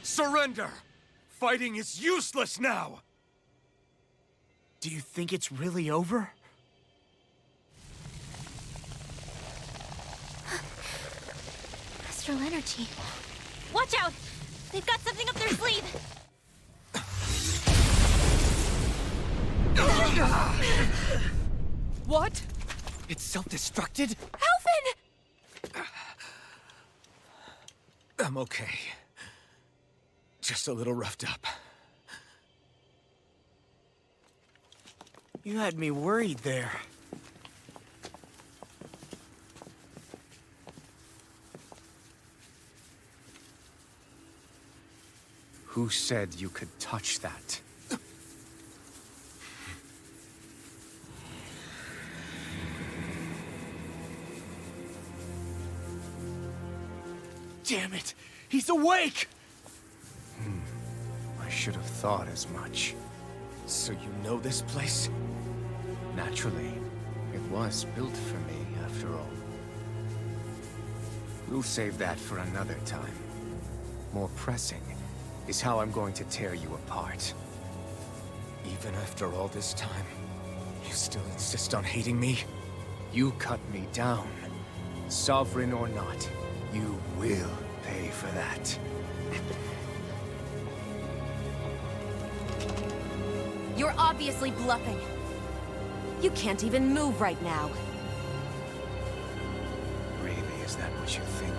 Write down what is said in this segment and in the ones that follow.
Surrender! Fighting is useless now! Do you think it's really over? Astral energy. Watch out! They've got something up their sleeve! What? It's self-destructed? Alphen! I'm okay. Just a little roughed up. You had me worried there. Who said you could touch that? Damn it! He's awake! I should have thought as much. So you know this place? Naturally, it was built for me, after all. We'll save that for another time. More pressing is how I'm going to tear you apart. Even after all this time, you still insist on hating me? You cut me down. Sovereign or not, you will pay for that. You're obviously bluffing. You can't even move right now. Really, is that what you think?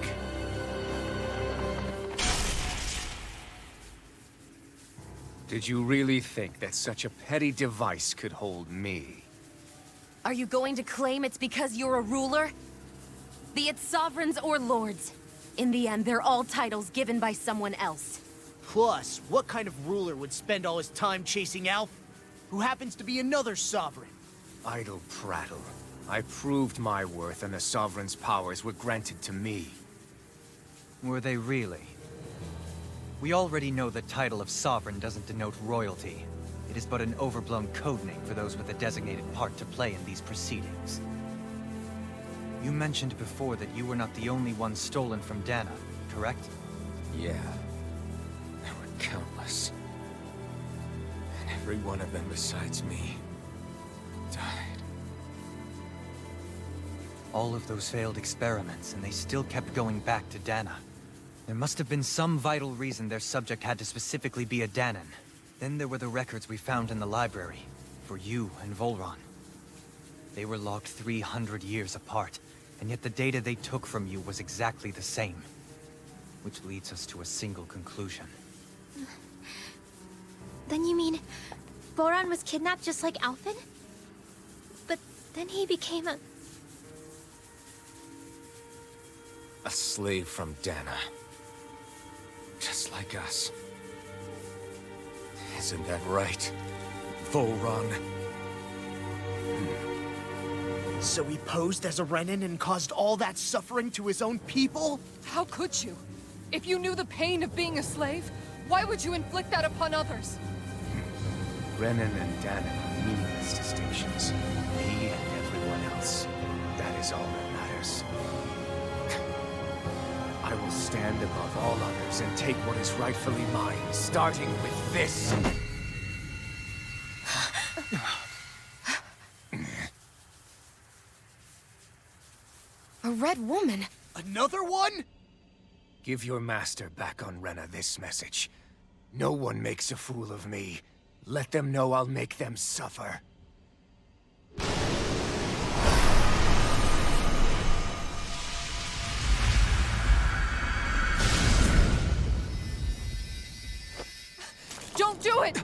Did you really think that such a petty device could hold me? Are you going to claim it's because you're a ruler? Be it sovereigns or lords. In the end, they're all titles given by someone else. Plus, what kind of ruler would spend all his time chasing Alph, who happens to be another sovereign? Idle prattle. I proved my worth and the Sovereign's powers were granted to me. Were they really? We already know the title of Sovereign doesn't denote royalty. It is but an overblown codename for those with a designated part to play in these proceedings. You mentioned before that you were not the only one stolen from Dahna, correct? Yeah. There were countless. And every one of them besides me died. All of those failed experiments, and they still kept going back to Dahna. There must have been some vital reason their subject had to specifically be a Dahnan. Then there were the records we found in the library, for you and Vholran. They were logged 300 years apart, and yet the data they took from you was exactly the same. Which leads us to a single conclusion. Then you mean Voron was kidnapped just like Alphen? But then he became a slave from Dahna. Just like us. Isn't that right, Vholran? So he posed as a Renan and caused all that suffering to his own people? How could you? If you knew the pain of being a slave, why would you inflict that upon others? Renan and Dahnan are meaningless distinctions. Me and everyone else. That is all that matters. I will stand above all others and take what is rightfully mine, starting with this. a red woman. Another one? Give your master back on Rena this message. No one makes a fool of me. Let them know I'll make them suffer. Don't do it!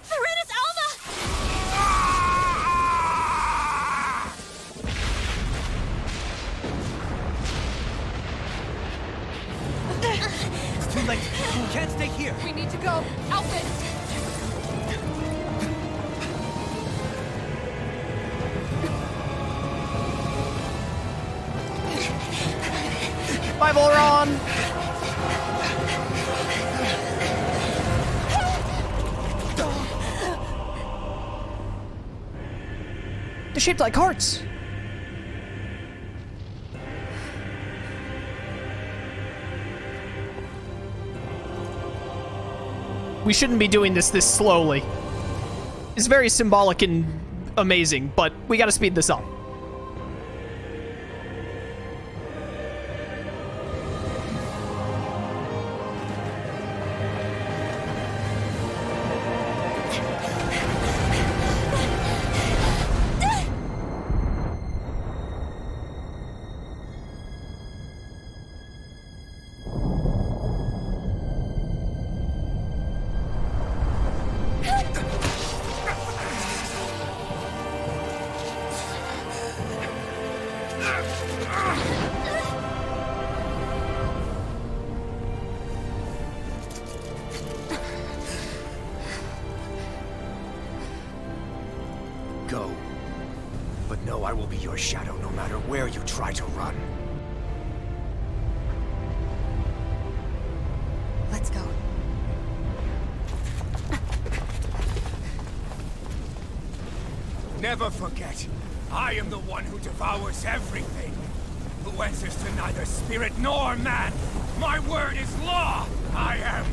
Serenus Alma! It's too late. We can't stay here. We need to go. Alphen! Bye, Voron! They're shaped like hearts. We shouldn't be doing this slowly. It's very symbolic and amazing, but we gotta speed this up. Go. But know I will be your shadow no matter where you try to run. Let's go. Never forget, I am the one who devours everything. Who answers to neither spirit nor man. My word is law. I am.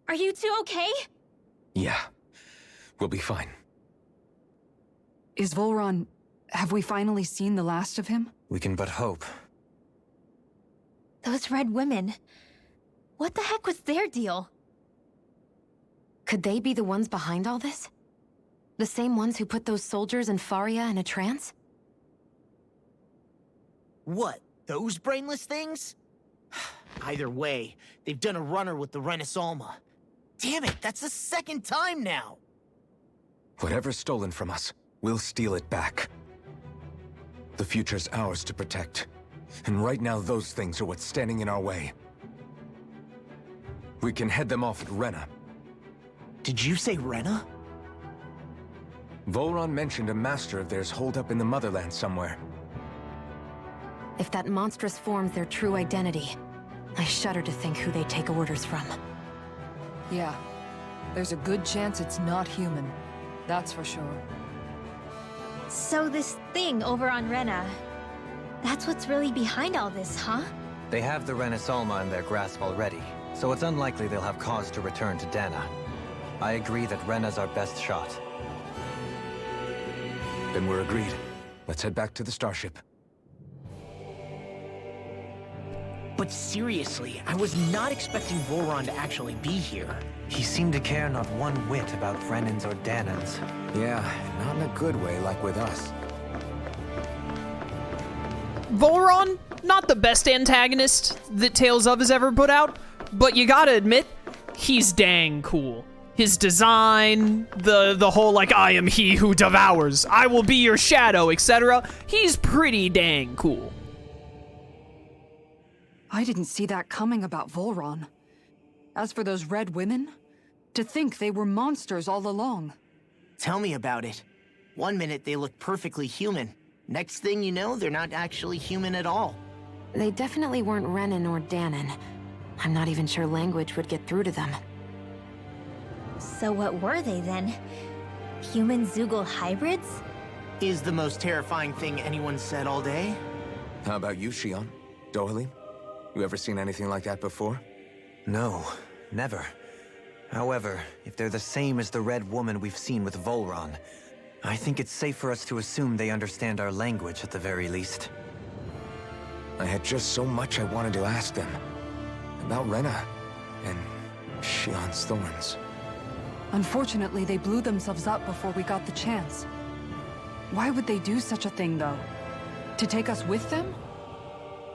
Are you two okay? Yeah. We'll be fine. Is Vholran... have we finally seen the last of him? We can but hope. Those red women. What the heck was their deal? Could they be the ones behind all this? The same ones who put those soldiers in Faria in a trance? What? Those brainless things? Either way, they've done a runner with the Renans. Damn it, that's the second time now! Whatever's stolen from us, we'll steal it back. The future's ours to protect. And right now, those things are what's standing in our way. We can head them off at Rena. Did you say Rena? Vholran mentioned a master of theirs holed up in the motherland somewhere. If that monstrous form's their true identity, I shudder to think who they take orders from. Yeah. There's a good chance it's not human. That's for sure. So this thing over on Rena, that's what's really behind all this, huh? They have the Renasalma in their grasp already, so it's unlikely they'll have cause to return to Dahna. I agree that Rena's our best shot. Then we're agreed. Let's head back to the Starship. But seriously, I was not expecting Voron to actually be here. He seemed to care not one whit about Renans or Dahnans. Yeah, not in a good way like with us. Vholran, not the best antagonist that Tales of has ever put out, but you gotta admit, he's dang cool. His design, the whole like, I am he who devours, I will be your shadow, etc. He's pretty dang cool. I didn't see that coming about Vholran. As for those red women, to think they were monsters all along. Tell me about it. One minute they look perfectly human. Next thing you know, they're not actually human at all. They definitely weren't Renan or Dahnan. I'm not even sure language would get through to them. So what were they then? Human Zoogle hybrids? Is the most terrifying thing anyone said all day? How about you, Shion? Dohalim? You ever seen anything like that before? No, never. However, if they're the same as the red woman we've seen with Vholran, I think it's safe for us to assume they understand our language at the very least. I had just so much I wanted to ask them. About Rena, and Shion's thorns. Unfortunately, they blew themselves up before we got the chance. Why would they do such a thing, though? To take us with them?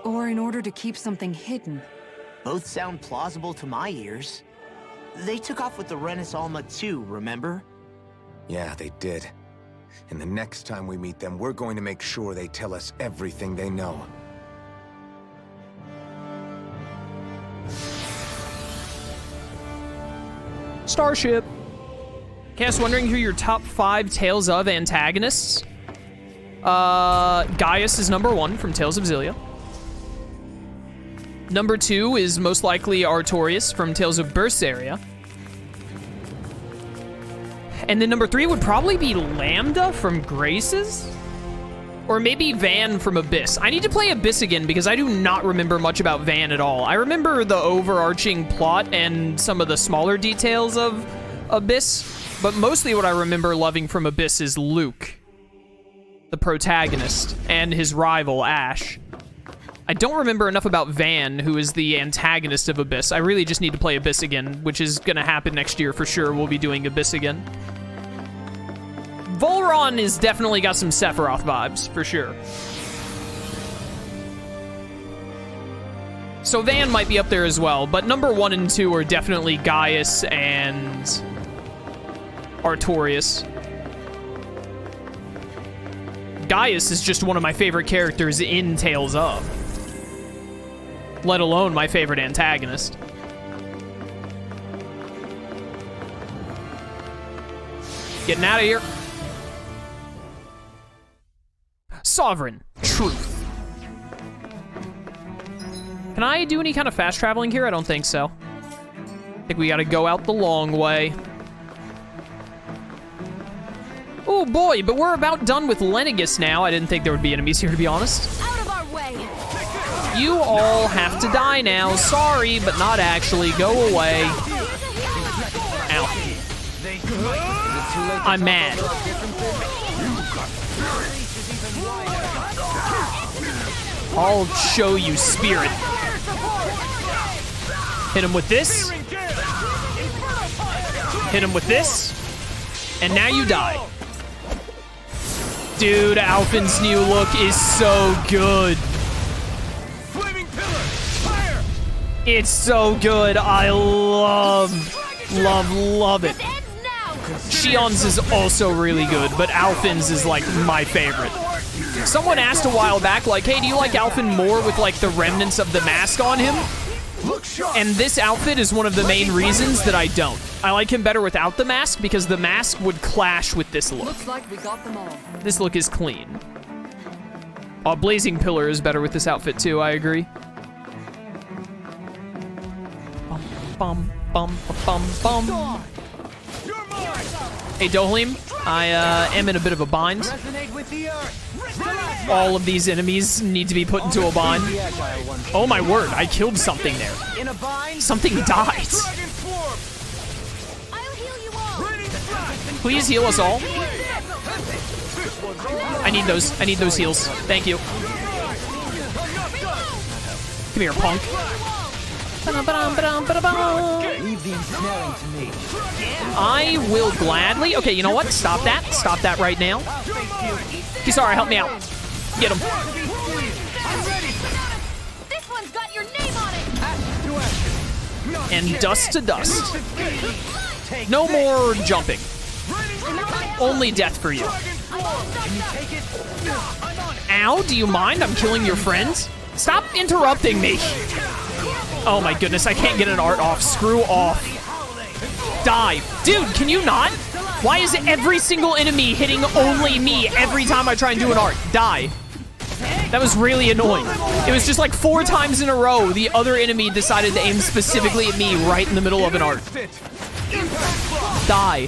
Or in order to keep something hidden? Both sound plausible to my ears. They took off with the Renans too, remember? Yeah, they did. And the next time we meet them, we're going to make sure they tell us everything they know. Starship. Cass, wondering who your top 5 Tales of antagonists? Gaius is number 1 from Tales of Xillia. Number 2 is most likely Artorias from Tales of Berseria. And then number 3 would probably be Lambda from Graces? Or maybe Van from Abyss. I need to play Abyss again because I do not remember much about Van at all. I remember the overarching plot and some of the smaller details of Abyss, but mostly what I remember loving from Abyss is Luke, the protagonist, and his rival, Ash. I don't remember enough about Van, who is the antagonist of Abyss. I really just need to play Abyss again, which is gonna happen next year for sure. We'll be doing Abyss again. Vholran is definitely got some Sephiroth vibes, for sure. So Van might be up there as well, but number 1 and 2 are definitely Gaius and Artorias. Gaius is just one of my favorite characters in Tales of. Let alone my favorite antagonist. Getting out of here. Sovereign. Truth. Can I do any kind of fast traveling here? I don't think so. I think we gotta go out the long way. Oh boy, but we're about done with Lenegus now. I didn't think there would be enemies here, to be honest. Out of our way! You all have to die now. Sorry, but not actually. Go away. Ow. I'm mad. I'll show you spirit. Hit him with this. Hit him with this. And now you die. Dude, Alphen's new look is so good. It's so good. I love it. Shion's is also really good, but Alphen's is like my favorite. Someone asked a while back, like, hey, do you like Alphen more with like the remnants of the mask on him? And this outfit is one of the main reasons that I don't. I like him better without the mask because the mask would clash with this look. Looks like we got them all. This look is clean. Blazing Pillar is better with this outfit too, I agree. Bum, bum, bum, bum, bum. Hey, Dohalim, I am in a bit of a bind. All of these enemies need to be put into a bind. Oh my word, I killed something there. Something died. Please heal us all. I need those heals. Thank you. Come here, punk. I will gladly. Okay, you know what? Stop that. Stop that right now. Kisara, help me out. Get him. This one's got your name on it. And dust to dust. No more jumping. Only death for you. Ow, do you mind? I'm killing your friends? Stop interrupting me. Oh my goodness, I can't get an art off. Screw off. Die. Dude, can you not? Why is every single enemy hitting only me every time I try and do an art? Die. That was really annoying. It was just like 4 times in a row, the other enemy decided to aim specifically at me right in the middle of an art. Die. I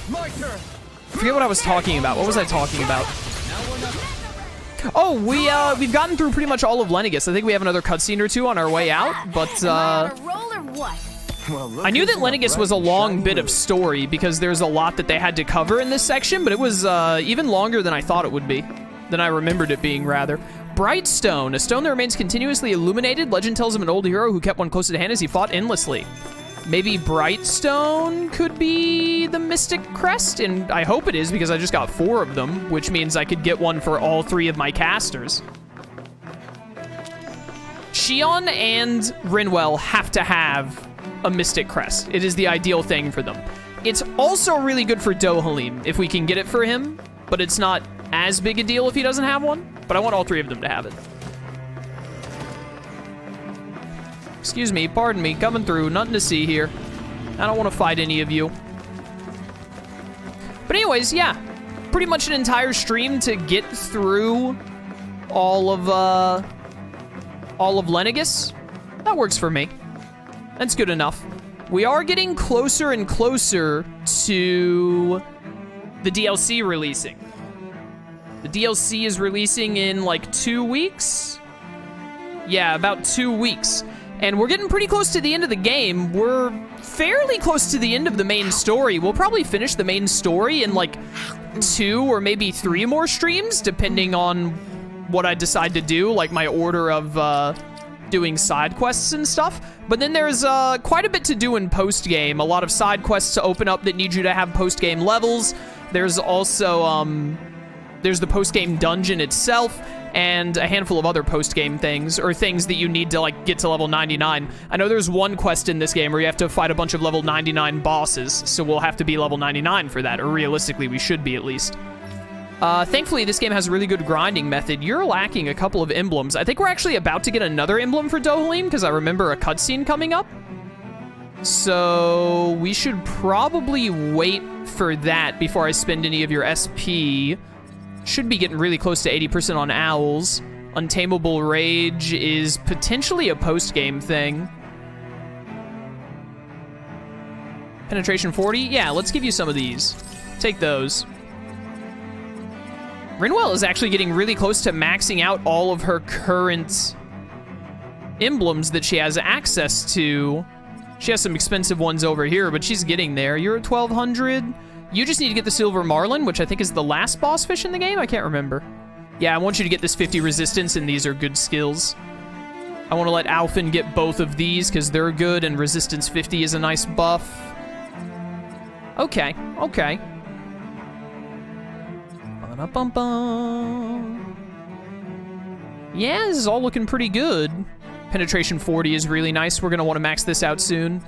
forget what I was talking about. What was I talking about? Oh, we've gotten through pretty much all of Lenegus. I think we have another cutscene or 2 on our way out, but I knew that Lenegus was a long bit of story because there's a lot that they had to cover in this section, but it was even longer than I thought it would be, than I remembered it being, rather. Bright Stone, a stone that remains continuously illuminated. Legend tells of an old hero who kept one close at hand as he fought endlessly. Maybe Bright Stone could be the Mystic Crest, and I hope it is because I just got 4 of them, which means I could get one for all 3 of my casters. Shion and Rinwell have to have a Mystic Crest. It is the ideal thing for them. It's also really good for Dohalim if we can get it for him, but it's not as big a deal if he doesn't have one, but I want all 3 of them to have it. Excuse me, pardon me, coming through, nothing to see here. I don't want to fight any of you. But anyways, yeah, pretty much an entire stream to get through all of Lenegus. That works for me. That's good enough. We are getting closer and closer to the DLC releasing. The DLC is releasing in like 2 weeks? Yeah, about 2 weeks. And we're getting pretty close to the end of the game. We're fairly close to the end of the main story. We'll probably finish the main story in like 2 or maybe 3 more streams, depending on what I decide to do, like my order of doing side quests and stuff. But then there's quite a bit to do in post-game. A lot of side quests to open up that need you to have post-game levels. There's also, there's the post-game dungeon itself, and a handful of other post-game things, or things that you need to, like, get to level 99. I know there's one quest in this game where you have to fight a bunch of level 99 bosses, so we'll have to be level 99 for that, or realistically, we should be at least. Thankfully, this game has a really good grinding method. You're lacking a couple of emblems. I think we're actually about to get another emblem for Dohalim, because I remember a cutscene coming up. So we should probably wait for that before I spend any of your SP. Should be getting really close to 80% on Owls. Untamable Rage is potentially a post-game thing. Penetration 40? Yeah, let's give you some of these. Take those. Rinwell is actually getting really close to maxing out all of her current emblems that she has access to. She has some expensive ones over here, but she's getting there. You're at 1200. You just need to get the Silver Marlin, which I think is the last boss fish in the game. I can't remember. Yeah, I want you to get this 50 resistance, and these are good skills. I want to let Alphen get both of these, because they're good, and resistance 50 is a nice buff. Okay, okay. Ba-da-bum-bum. Yeah, this is all looking pretty good. Penetration 40 is really nice. We're going to want to max this out soon.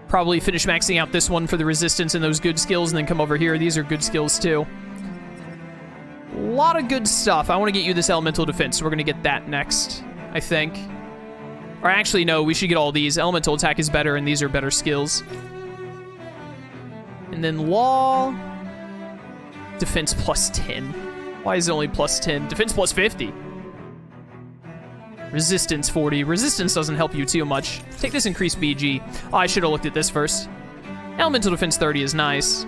Probably finish maxing out this one for the resistance and those good skills, and then come over here. These are good skills, too. A lot of good stuff. I want to get you this elemental defense, so we're going to get that next, I think. Or actually, no, we should get all these. Elemental attack is better, and these are better skills. And then law. Defense plus 10. Why is it only plus 10? Defense plus 50. Resistance 40. Resistance doesn't help you too much. Take this increased BG. Oh, I should have looked at this first. Elemental defense 30 is nice.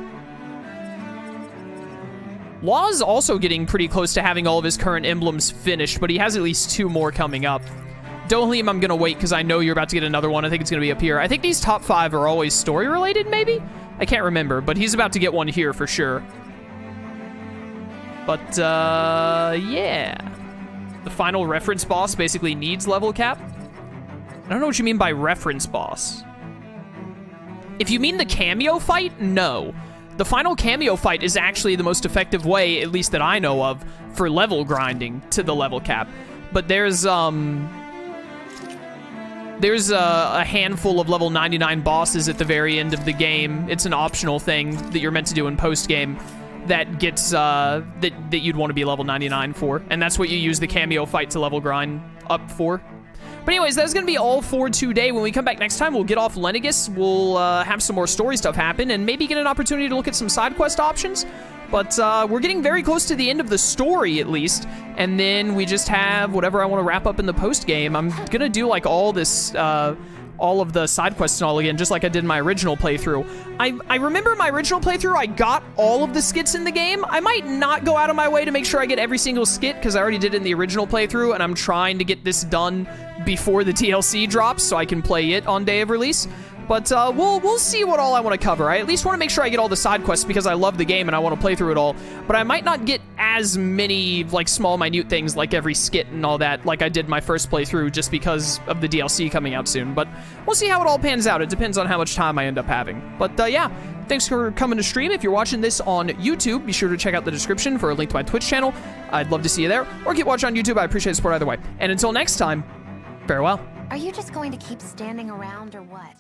Law's also getting pretty close to having all of his current emblems finished, but he has at least 2 more coming up. Dohalim, I'm going to wait because I know you're about to get another one. I think it's going to be up here. I think these top 5 are always story-related, maybe? I can't remember, but he's about to get one here for sure. But, yeah. The final reference boss basically needs level cap. I don't know what you mean by reference boss. If you mean the cameo fight, no. The final cameo fight is actually the most effective way, at least that I know of, for level grinding to the level cap. But there's a handful of level 99 bosses at the very end of the game. It's an optional thing that you're meant to do in post-game that gets, that you'd want to be level 99 for. And that's what you use the cameo fight to level grind up for. But anyways, that's going to be all for today. When we come back next time, we'll get off Lenegus, we'll have some more story stuff happen, and maybe get an opportunity to look at some side quest options. But we're getting very close to the end of the story, at least. And then we just have whatever I want to wrap up in the post-game. I'm going to do, like, all this, all of the side quests and all again, just like I did in my original playthrough. I remember in my original playthrough, I got all of the skits in the game. I might not go out of my way to make sure I get every single skit, because I already did it in the original playthrough, and I'm trying to get this done before the DLC drops, so I can play it on day of release. But we'll see what all I want to cover. I at least want to make sure I get all the side quests because I love the game and I want to play through it all. But I might not get as many, like, small, minute things like every skit and all that like I did my first playthrough just because of the DLC coming out soon. But we'll see how it all pans out. It depends on how much time I end up having. But yeah, thanks for coming to stream. If you're watching this on YouTube, be sure to check out the description for a link to my Twitch channel. I'd love to see you there. Or keep watching on YouTube. I appreciate the support either way. And until next time, farewell. Are you just going to keep standing around or what?